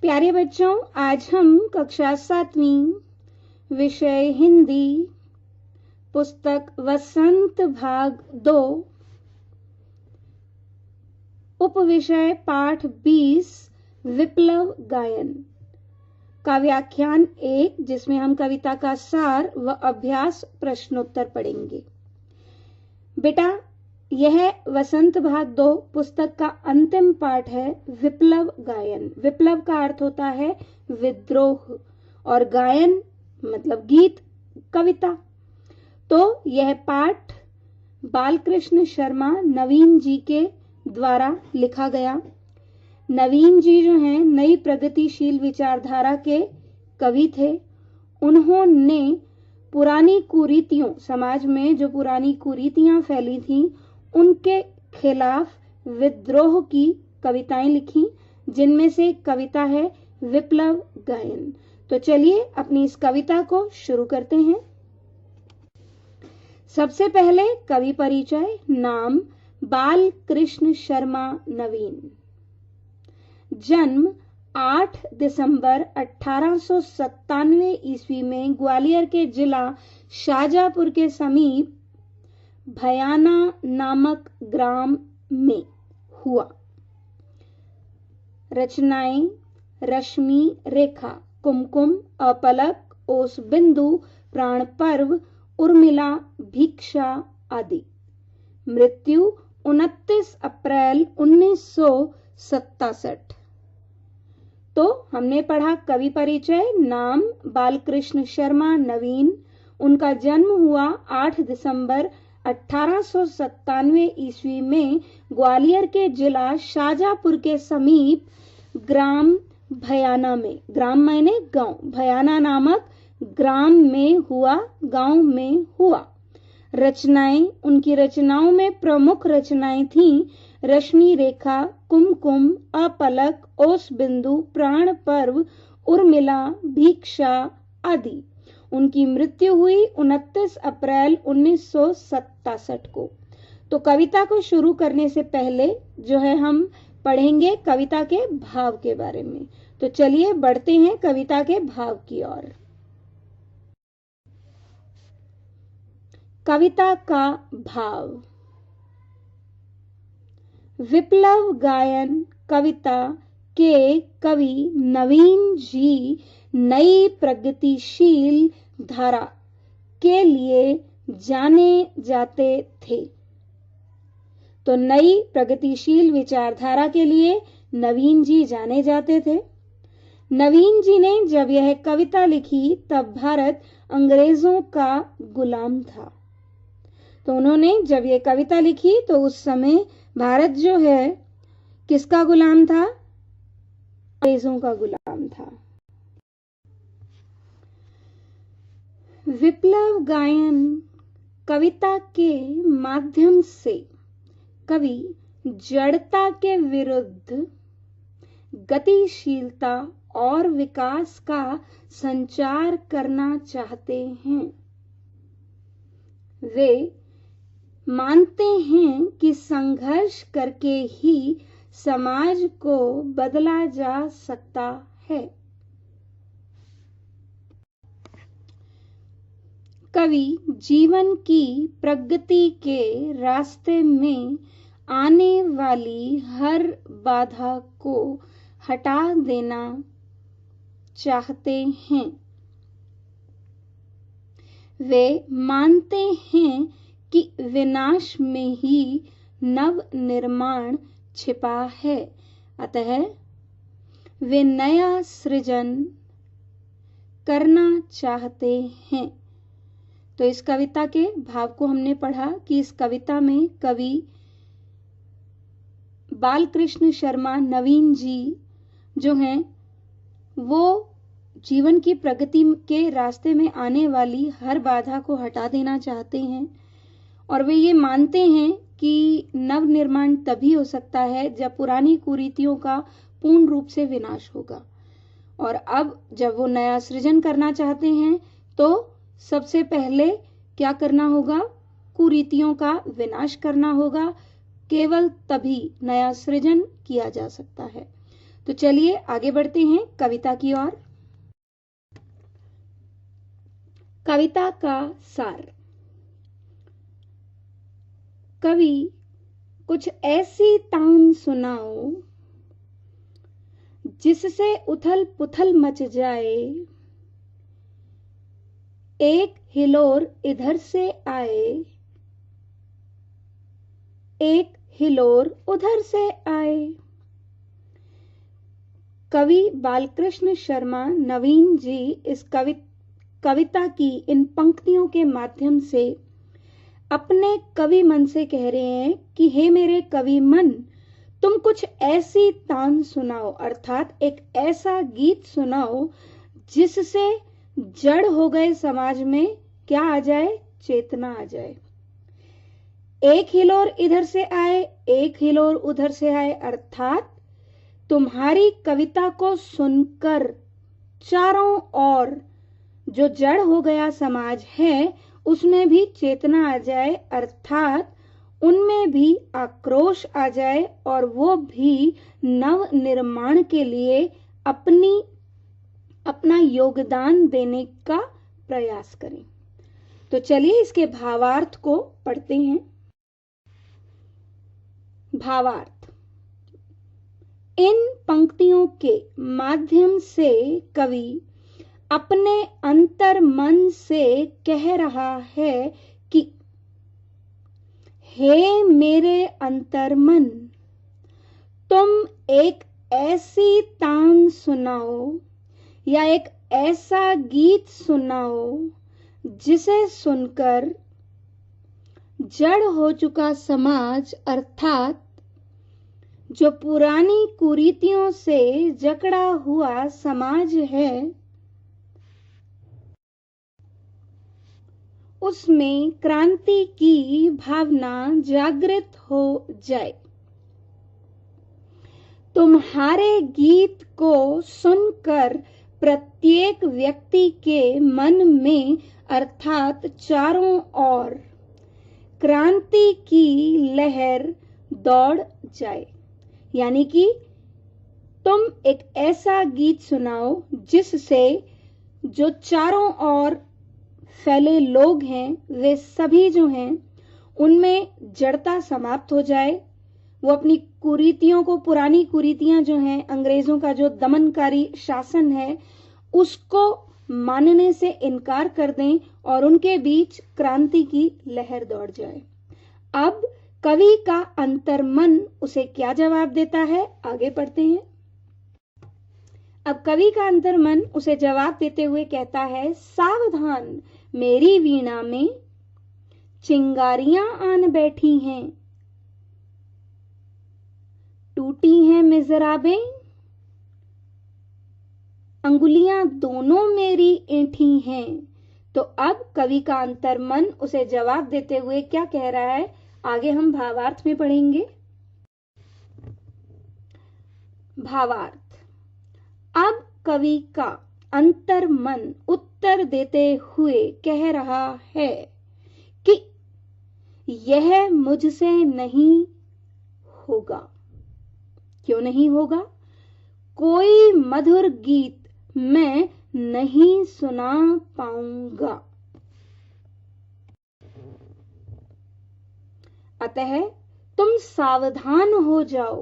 प्यारे बच्चों, आज हम कक्षा 7वीं विषय हिंदी पुस्तक वसंत भाग 2 उपविषय पाठ 20 विप्लव गायन का व्याख्यान 1, जिसमें हम कविता का सार व अभ्यास प्रश्नोत्तर पढ़ेंगे। बेटा, यह वसंत भाग 2 पुस्तक का अंतिम पाठ है विप्लव गायन। विप्लव का अर्थ होता है विद्रोह और गायन मतलब गीत, कविता। तो यह पाठ बालकृष्ण शर्मा नवीन जी के द्वारा लिखा गया। नवीन जी जो हैं नई प्रगतिशील विचारधारा के कवि थे। उन्होंने पुरानी कुरीतियों, समाज में जो पुरानी कुरीतियां फैली थीं, उनके खिलाफ विद्रोह की कविताएं लिखी, जिनमें से एक कविता है विप्लव गायन। तो चलिए अपनी इस कविता को शुरू करते हैं। सबसे पहले कवि परिचय। नाम बालकृष्ण शर्मा नवीन। जन्म 8 दिसंबर 1897 ईस्वी में ग्वालियर के जिला शाजापुर के समीप भयाना नामक ग्राम में हुआ। रचनाएं रश्मि, रेखा, कुमकुम, अपलक, ओस बिंदु, प्राण पर्व, उर्मिला, भिक्षा आदि। मृत्यु 29 अप्रैल 1967। तो हमने पढ़ा कवि परिचय। नाम बालकृष्ण शर्मा नवीन। उनका जन्म हुआ 8 दिसंबर 1897 ईस्वी में ग्वालियर के जिला शाजापुर के समीप ग्राम भयाना में, ग्राम मायने गांव, भयाना नामक ग्राम में हुआ, गांव में हुआ। रचनाएं, उनकी रचनाओं में प्रमुख रचनाएं थीं रश्मि, रेखा, कुमकुम, अपलक, ओस बिंदु, प्राण पर्व, उर्मिला, भिक्षा आदि। उनकी मृत्यु हुई 29 अप्रैल 1967 को। तो कविता को शुरू करने से पहले जो है हम पढ़ेंगे कविता के भाव के बारे में। तो चलिए बढ़ते हैं कविता के भाव की ओर। कविता का भाव। विप्लव गायन कविता के कवि नवीन जी नई प्रगतिशील धारा के लिए जाने जाते थे। तो नई प्रगतिशील विचारधारा के लिए नवीन जी जाने जाते थे। नवीन जी ने जब यह कविता लिखी तब भारत अंग्रेजों का गुलाम था। तो उन्होंने जब यह कविता लिखी तो उस समय भारत जो है किसका गुलाम था? अंग्रेजों का गुलाम था। विप्लव गायन कविता के माध्यम से कवि जड़ता के विरुद्ध गतिशीलता और विकास का संचार करना चाहते हैं। वे मानते हैं कि संघर्ष करके ही समाज को बदला जा सकता है। कवि जीवन की प्रगति के रास्ते में आने वाली हर बाधा को हटा देना चाहते हैं। वे मानते हैं कि विनाश में ही नव निर्माण छिपा है, अतः वे नया सृजन करना चाहते हैं। तो इस कविता के भाव को हमने पढ़ा कि इस कविता में कवि बालकृष्ण शर्मा नवीन जी जो हैं वो जीवन की प्रगति के रास्ते में आने वाली हर बाधा को हटा देना चाहते हैं और वे ये मानते हैं कि नव निर्माण तभी हो सकता है जब पुरानी कुरीतियों का पूर्ण रूप से विनाश होगा। और अब जब वो नया सृजन करना चाहते हैं तो सबसे पहले क्या करना होगा? कुरीतियों का विनाश करना होगा। केवल तभी नया सृजन किया जा सकता है। तो चलिए आगे बढ़ते हैं कविता की ओर। कविता का सार। कवि कुछ ऐसी तान सुनाओ जिससे उथल पुथल मच जाए, एक हिलोर इधर से आए, एक हिलोर उधर से आए। कवि बालकृष्ण शर्मा नवीन जी इस कविता की इन पंक्तियों के माध्यम से अपने कवि मन से कह रहे हैं कि हे मेरे कवि मन, तुम कुछ ऐसी तान सुनाओ, अर्थात एक ऐसा गीत सुनाओ जिससे जड़ हो गए समाज में क्या आ जाए, चेतना आ जाए। एक हिलोर इधर से आए, एक हिलोर उधर से आए, अर्थात तुम्हारी कविता को सुनकर चारों ओर जो जड़ हो गया समाज है उसमें भी चेतना आ जाए, अर्थात उनमें भी आक्रोश आ जाए और वो भी नव निर्माण के लिए अपना योगदान देने का प्रयास करें। तो चलिए इसके भावार्थ को पढ़ते हैं। भावार्थ। इन पंक्तियों के माध्यम से कवि अपने अंतर मन से कह रहा है कि हे मेरे अंतर मन, तुम एक ऐसी तान सुनाओ या एक ऐसा गीत सुनाओ जिसे सुनकर जड़ हो चुका समाज, अर्थात जो पुरानी कुरीतियों से जकड़ा हुआ समाज है, उसमें क्रांति की भावना जागृत हो जाए। तुम्हारे गीत को सुनकर प्रत्येक व्यक्ति के मन में, अर्थात चारों ओर क्रांति की लहर दौड़ जाए। यानी कि तुम एक ऐसा गीत सुनाओ जिससे जो चारों ओर फैले लोग हैं वे सभी जो हैं उनमें जड़ता समाप्त हो जाए। वो अपनी कुरीतियों को, पुरानी कुरीतियां जो हैं, अंग्रेजों का जो दमनकारी शासन है उसको मानने से इनकार कर दें और उनके बीच क्रांति की लहर दौड़ जाए। अब कवि का अंतर्मन उसे क्या जवाब देता है, आगे पढ़ते हैं। अब कवि का अंतर्मन उसे जवाब देते हुए कहता है, सावधान, मेरी वीणा में चिंगारियां आन बैठी हैं, टूटी हैं मिज़राबें, अंगुलियां दोनों मेरी ऐंठी हैं। तो अब कवि का अंतर्मन उसे जवाब देते हुए क्या कह रहा है, आगे हम भावार्थ में पढ़ेंगे। भावार्थ। अब कवि का अंतर्मन उत्तर देते हुए कह रहा है कि यह मुझसे नहीं होगा। क्यों नहीं होगा? कोई मधुर गीत मैं नहीं सुना पाऊंगा। अतः तुम सावधान हो जाओ,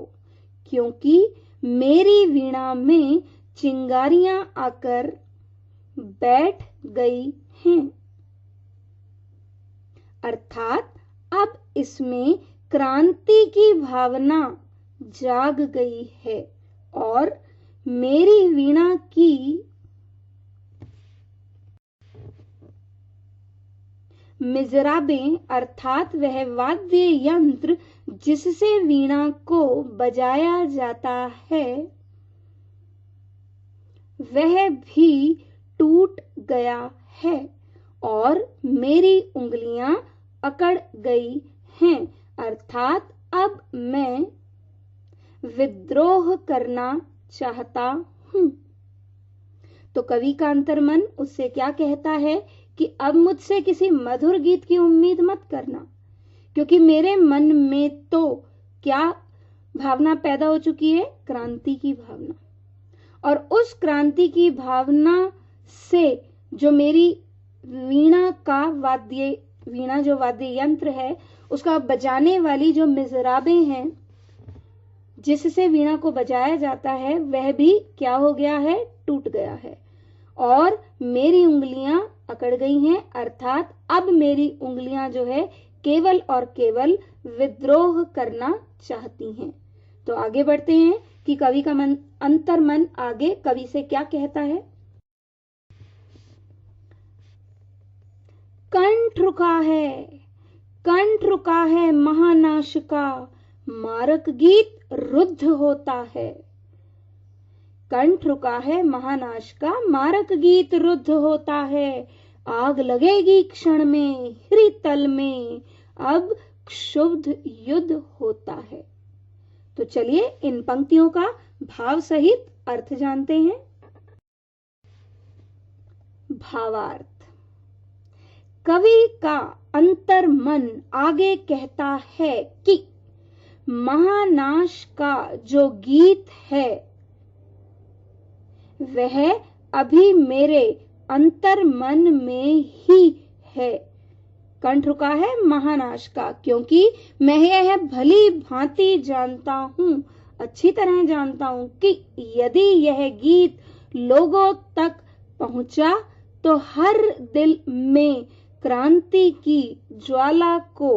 क्योंकि मेरी वीणा में चिंगारियां आकर बैठ गई हैं। अर्थात अब इसमें क्रांति की भावना जाग गई है और मेरी वीणा की मिज़राबें, अर्थात वह वाद्य यंत्र जिससे वीणा को बजाया जाता है, वह भी टूट गया है और मेरी उंगलियां अकड़ गई हैं। अर्थात अब मैं विद्रोह करना चाहता हूं। तो कवि का अंतर्मन उससे क्या कहता है कि अब मुझसे किसी मधुर गीत की उम्मीद मत करना, क्योंकि मेरे मन में तो क्या भावना पैदा हो चुकी है, क्रांति की भावना। और उस क्रांति की भावना से जो मेरी वीणा जो वाद्य यंत्र है, उसका बजाने वाली जो मिजराबें हैं जिससे वीणा को बजाया जाता है, वह भी क्या हो गया है, टूट गया है। और मेरी उंगलियां अकड़ गई हैं, अर्थात अब मेरी उंगलियां जो है केवल और केवल विद्रोह करना चाहती हैं। तो आगे बढ़ते हैं कि कवि का अंतर्मन आगे कवि से क्या कहता है। कंठ रुका है महानाश का, मारक गीत रुद्ध होता है। कंठ रुका है महानाश का, मारक गीत रुद्ध होता है। आग लगेगी क्षण में हृतल में, अब क्षुब्ध युद्ध होता है। तो चलिए इन पंक्तियों का भाव सहित अर्थ जानते हैं। भावार्थ। कवि का अंतर्मन आगे कहता है कि महानाश का जो गीत है वह अभी मेरे अंतर्मन में ही है। कंठ रुका है महानाश का, क्योंकि मैं यह भली भांति जानता हूं, अच्छी तरह जानता हूं कि यदि यह गीत लोगों तक पहुंचा तो हर दिल में क्रांति की ज्वाला को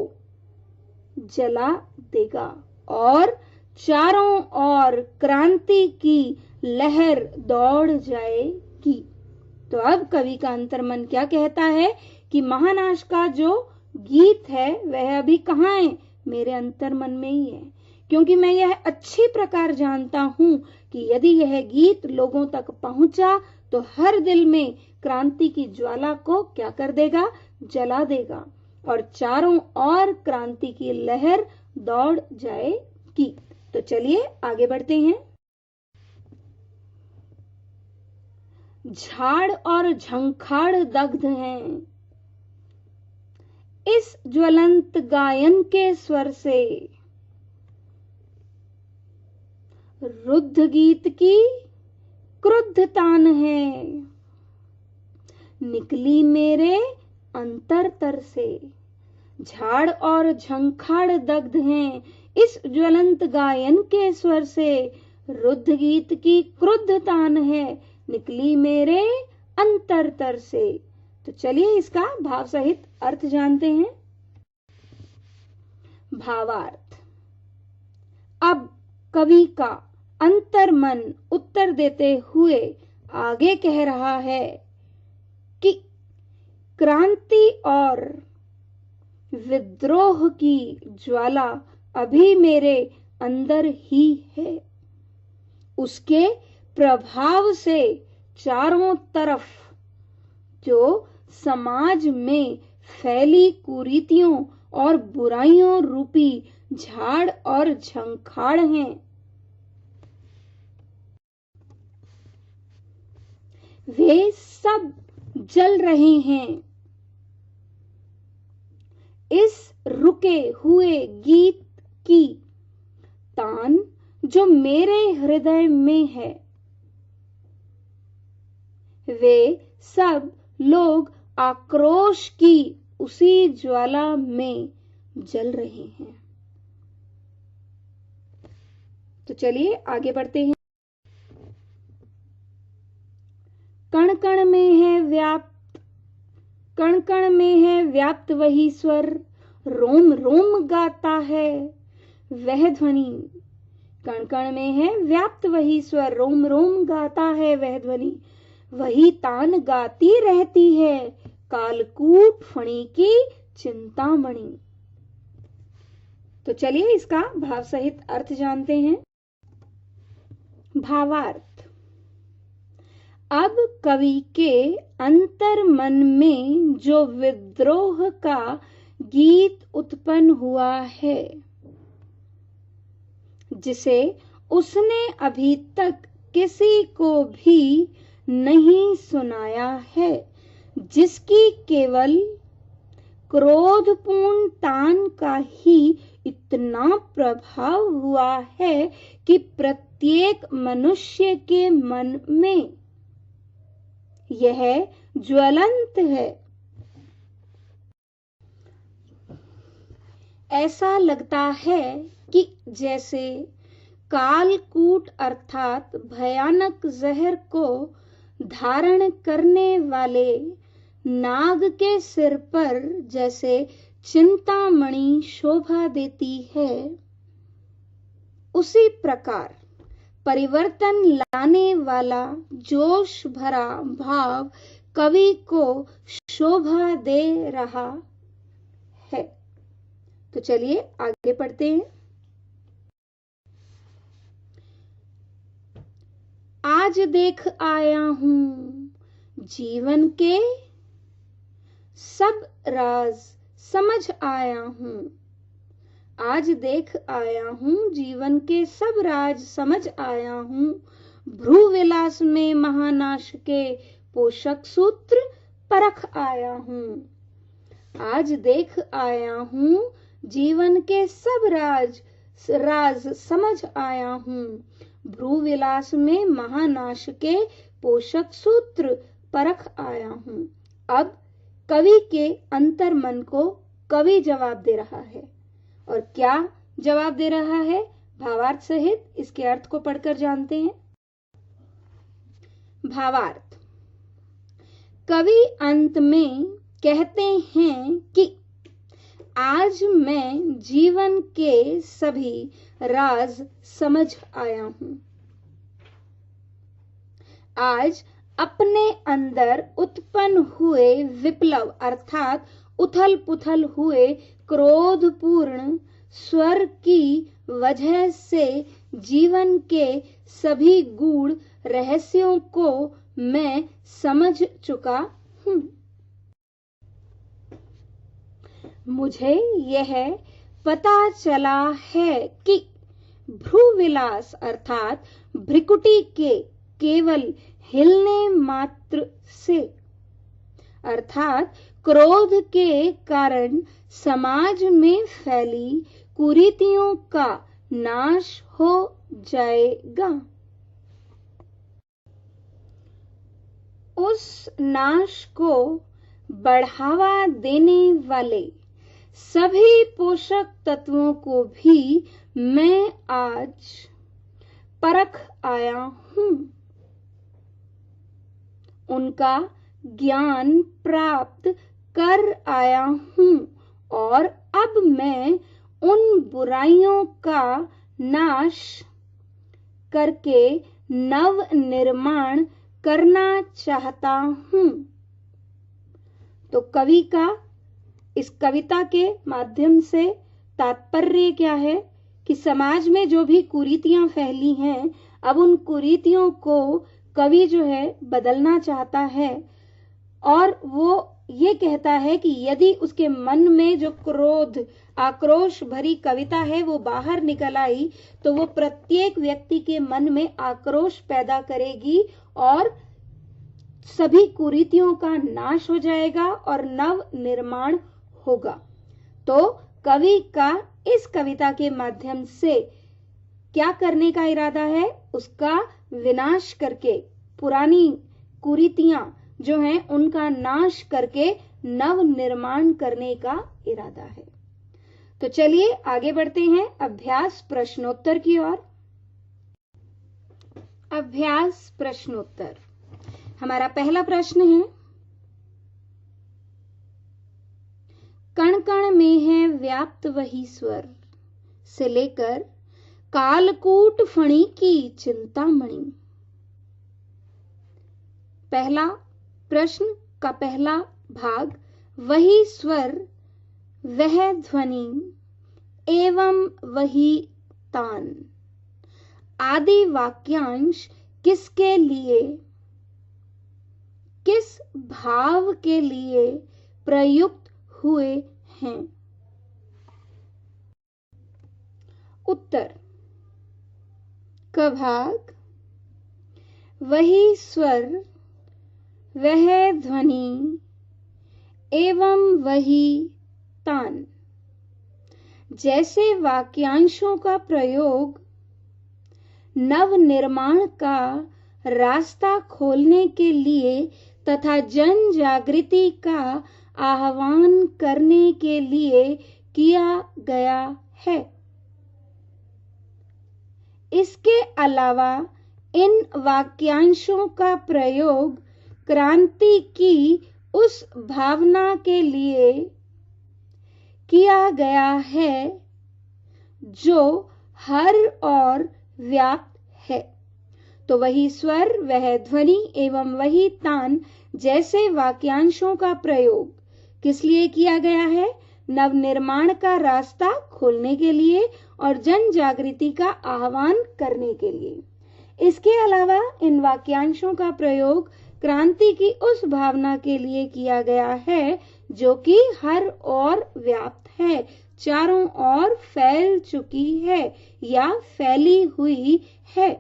जला देगा और चारों ओर क्रांति की लहर दौड़ जाएगी। तो अब कवि का अंतर्मन क्या कहता है कि महानाश का जो गीत है वह अभी कहाँ है, मेरे अंतर्मन में ही है, क्योंकि मैं यह अच्छी प्रकार जानता हूं कि यदि यह गीत लोगों तक पहुंचा तो हर दिल में क्रांति की ज्वाला को क्या कर देगा, जला देगा और चारों ओर क्रांति की लहर दौड़ जाएगी। तो चलिए आगे बढ़ते हैं। झाड़ और झंखाड़ दग्ध हैं, इस ज्वलंत गायन के स्वर से रुद्ध गीत की क्रुद्ध तान है, निकली मेरे अंतरतर से। झाड़ और झंखाड़ दग्ध हैं, इस ज्वलंत गायन के स्वर से रुद्ध गीत की क्रुद्ध तान है, निकली मेरे अंतरतर से। तो चलिए इसका भाव सहित अर्थ जानते हैं। भावार्थ। अब कवि का अंतर्मन उत्तर देते हुए आगे कह रहा है कि क्रांति और विद्रोह की ज्वाला अभी मेरे अंदर ही है, उसके प्रभाव से चारों तरफ जो समाज में फैली कुरीतियों और बुराइयों रूपी झाड़ और झंखाड़ हैं, वे सब जल रहे हैं। इस रुके हुए गीत की तान जो मेरे हृदय में है, वे सब लोग आक्रोश की उसी ज्वाला में जल रहे हैं। तो चलिए आगे बढ़ते हैं। कण कण में है व्याप्त, कण कण में है व्याप्त वही स्वर, रोम रोम गाता है वह ध्वनि। कण कण में है व्याप्त वही स्वर, रोम रोम गाता है वह ध्वनि। वही तान गाती रहती है कालकूट फणी की चिंतामणि। तो चलिए इसका भाव सहित अर्थ जानते हैं। भावार्थ। अब कवि के अंतर्मन में जो विद्रोह का गीत उत्पन्न हुआ है, जिसे उसने अभी तक किसी को भी नहीं सुनाया है, जिसकी केवल क्रोधपूर्ण तान का ही इतना प्रभाव हुआ है कि प्रत्येक मनुष्य के मन में यह ज्वलंत है। ऐसा लगता है कि जैसे कालकूट अर्थात भयानक जहर को धारण करने वाले नाग के सिर पर जैसे चिंतामणि शोभा देती है, उसी प्रकार परिवर्तन लाने वाला जोश भरा भाव कवि को शोभा दे रहा है। तो चलिए आगे पढ़ते हैं। आज देख आया हूं जीवन के सब राज समझ आया हूं। आज देख आया हूं जीवन के सब राज समझ आया हूं। भ्रू विलास में महानाश के पोषक सूत्र परख आया हूं। आज देख आया हूं जीवन के सब राज समझ आया हूं। भ्रू विलास में महानाश के पोषक सूत्र परख आया हूं। अब कवि के अंतर मन को कवि जवाब दे रहा है। और क्या जवाब दे रहा है, भावार्थ सहित इसके अर्थ को पढ़कर जानते हैं। भावार्थ। कवि अंत में कहते हैं कि आज मैं जीवन के सभी राज समझ आया हूं। आज अपने अंदर उत्पन्न हुए विप्लव अर्थात उथल पुथल हुए क्रोधपूर्ण स्वर की वजह से जीवन के सभी गूढ़ रहस्यों को मैं समझ चुका हूं। मुझे यह पता चला है कि भ्रूविलास अर्थात भ्रिकुटी के केवल हिलने मात्र से अर्थात क्रोध के कारण समाज में फैली कुरीतियों का नाश हो जाएगा। उस नाश को बढ़ावा देने वाले सभी पोषक तत्वों को भी मैं आज परख आया हूं। उनका ज्ञान प्राप्त कर आया हूं और अब मैं उन बुराइयों का नाश करके नव निर्माण करना चाहता हूं। तो कवि का इस कविता के माध्यम से तात्पर्य क्या है कि समाज में जो भी कुरीतियां फैली हैं, अब उन कुरीतियों को कवि जो है बदलना चाहता है। और वो ये कहता है कि यदि उसके मन में जो क्रोध आक्रोश भरी कविता है वो बाहर निकल आई, तो वो प्रत्येक व्यक्ति के मन में आक्रोश पैदा करेगी और सभी कुरीतियों का नाश हो जाएगा और नव निर्माण होगा। तो कवि का इस कविता के माध्यम से क्या करने का इरादा है, उसका विनाश करके पुरानी कुरीतियां जो हैं उनका नाश करके नव निर्माण करने का इरादा है। तो चलिए आगे बढ़ते हैं अभ्यास प्रश्नोत्तर की ओर। अभ्यास प्रश्नोत्तर। हमारा पहला प्रश्न है, कण कण में है व्याप्त वही स्वर से लेकर कालकूट फणी की चिंतामणि। पहला प्रश्न का पहला भाग, वही स्वर वह ध्वनि एवं वही तान आदि वाक्यांश किसके लिए, किस भाव के लिए प्रयुक्त हुए हैं। उत्तर। क भाग, वही स्वर वह ध्वनि एवं वही तान। जैसे वाक्यांशों का प्रयोग नवनिर्माण का रास्ता खोलने के लिए तथा जन जागृति का आह्वान करने के लिए किया गया है। इसके अलावा इन वाक्यांशों का प्रयोग क्रांति की उस भावना के लिए किया गया है जो हर और व्याप्त है। तो वही स्वर, वह ध्वनि एवं वही तान जैसे वाक्यांशों का प्रयोग किस लिए किया गया है? नवनिर्माण का रास्ता खोलने के लिए और जन जागृति का आह्वान करने के लिए। इसके अलावा इन वाक्यांशों का प्रयोग क्रांति की उस भावना के लिए किया गया है जो कि हर ओर व्याप्त है, चारों ओर फैल चुकी है या फैली हुई है।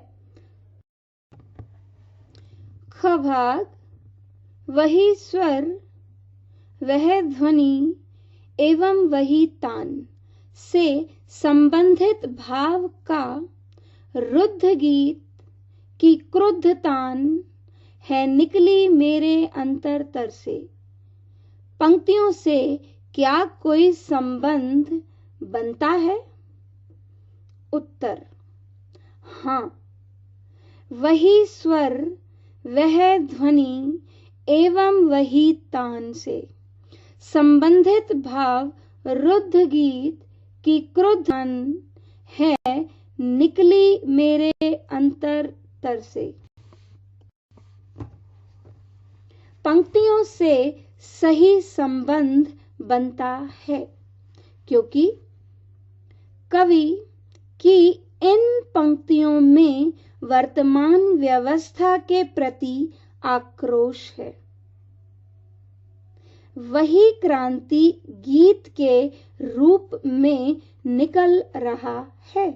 ख भाग, वही स्वर, वह ध्वनि एवं वही तान से संबंधित भाव का रुद्ध गीत की क्रुद्ध तान है निकली मेरे अंतरतर से। पंक्तियों से क्या कोई संबंध बनता है? उत्तर, हाँ। वही स्वर, वह ध्वनि एवं वही तान से संबंधित भाव रुद्ध गीत की क्रुद्ध तान है निकली मेरे अंतरतर से। पंक्तियों से सही संबंध बनता है क्योंकि कवि की इन पंक्तियों में वर्तमान व्यवस्था के प्रति आक्रोश है। वही क्रांति गीत के रूप में निकल रहा है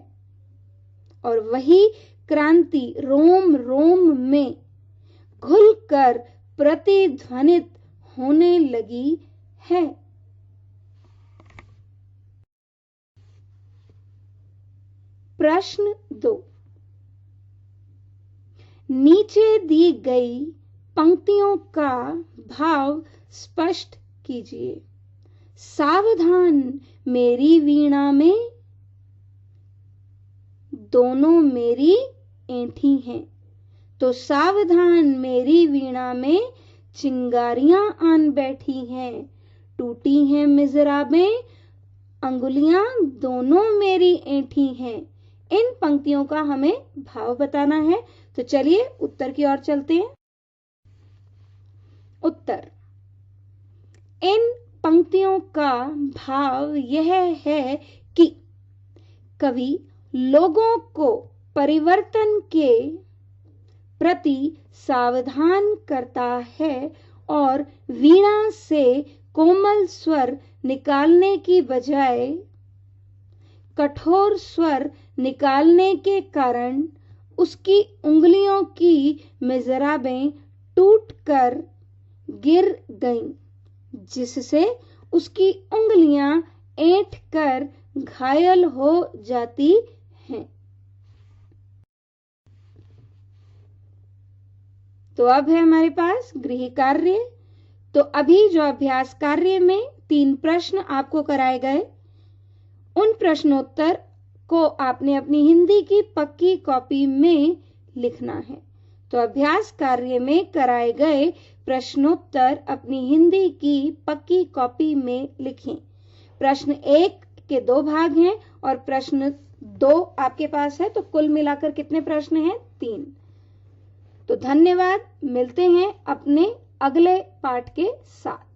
और वही क्रांति रोम रोम में घुलकर प्रतिध्वनित होने लगी है। प्रश्न 2, नीचे दी गई पंक्तियों का भाव स्पष्ट कीजिए। सावधान मेरी वीणा में दोनों मेरी ऐंठी हैं। तो सावधान मेरी वीणा में चिंगारियां आन बैठी हैं, टूटी हैं मिज़राबें, अंगुलियां दोनों मेरी ऐंठी हैं। इन पंक्तियों का हमें भाव बताना है। तो चलिए उत्तर की ओर चलते हैं। उत्तर, इन पंक्तियों का भाव यह है कि कवि लोगों को परिवर्तन के प्रति सावधान करता है और वीणा से कोमल स्वर निकालने की बजाय कठोर स्वर निकालने के कारण उसकी उंगलियों की मिज़राबें टूटकर गिर गईं, जिससे उसकी उंगलियां ऐंठ कर घायल हो जाती हैं। तो अब है हमारे पास गृह कार्य। तो अभी जो अभ्यास कार्य में 3 प्रश्न आपको कराए गए, उन प्रश्नोत्तर को आपने अपनी हिंदी की पक्की कॉपी में लिखना है। तो अभ्यास कार्य में कराए गए प्रश्नोत्तर अपनी हिंदी की पक्की कॉपी में लिखें। प्रश्न 1 के 2 भाग हैं और प्रश्न 2 आपके पास है, तो कुल मिलाकर कितने प्रश्न हैं? 3। तो धन्यवाद, मिलते हैं अपने अगले पाठ के साथ।